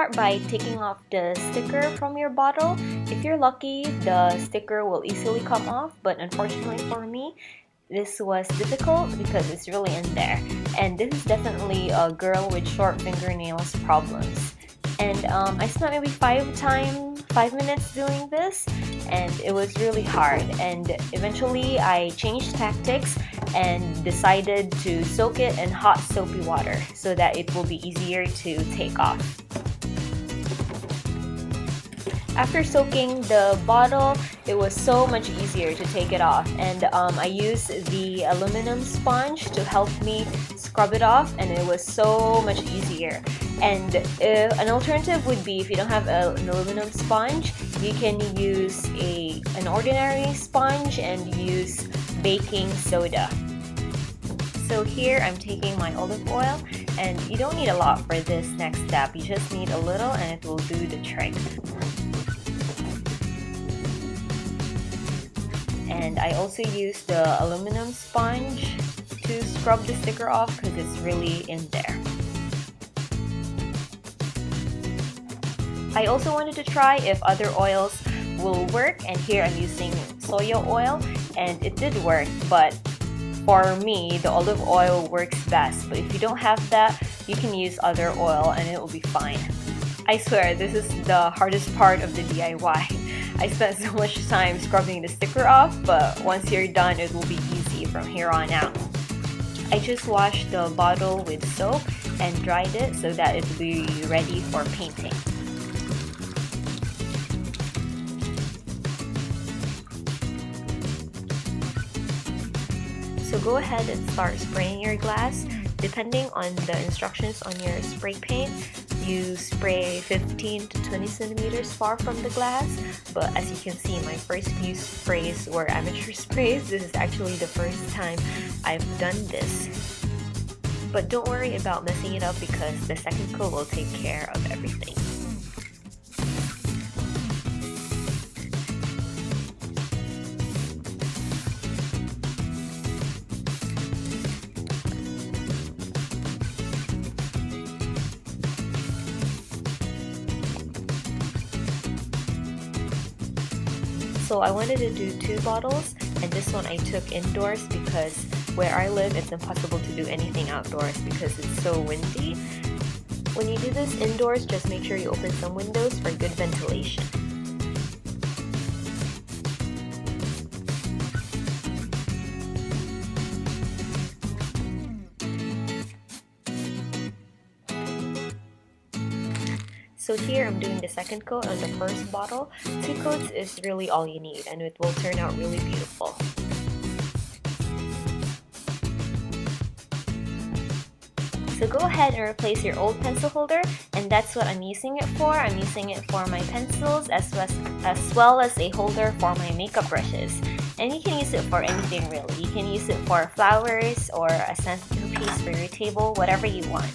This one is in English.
start by taking off the sticker from your bottle. If you're lucky, the sticker will easily come off, but unfortunately for me, this was difficult because it's really in there. And this is definitely a girl with short fingernails problems. And I spent maybe 5 minutes doing this, and it was really hard. And eventually I changed tactics and decided to soak it in hot soapy water so that it will be easier to take off. After soaking the bottle, it was so much easier to take it off, and I used the aluminum sponge to help me scrub it off, and it was so much easier. And an alternative would be, if you don't have an aluminum sponge, you can use an ordinary sponge and use baking soda. So here I'm taking my olive oil, and you don't need a lot for this next step. You just need a little and it will do the trick. And I also use the aluminum sponge to scrub the sticker off because it's really in there. I also wanted to try if other oils will work, and here I'm using soya oil, and it did work, but for me the olive oil works best. But if you don't have that, you can use other oil and it will be fine. I swear, this is the hardest part of the DIY. I spent so much time scrubbing the sticker off, but once you're done, it will be easy from here on out. I just washed the bottle with soap and dried it so that it will be ready for painting. So go ahead and start spraying your glass. Depending on the instructions on your spray paint, you spray 15 to 20 centimeters far from the glass. But as you can see, my first few sprays were amateur sprays. This is actually the first time I've done this. But don't worry about messing it up because the second coat will take care of everything. So I wanted to do 2 bottles, and this one I took indoors because where I live it's impossible to do anything outdoors because it's so windy. When you do this indoors, just make sure you open some windows for good ventilation. So here I'm doing the second coat on the first bottle. 2 coats is really all you need, and it will turn out really beautiful. So go ahead and replace your old pencil holder, and that's what I'm using it for. I'm using it for my pencils as well as a holder for my makeup brushes. And you can use it for anything really. You can use it for flowers or a centerpiece for your table, whatever you want.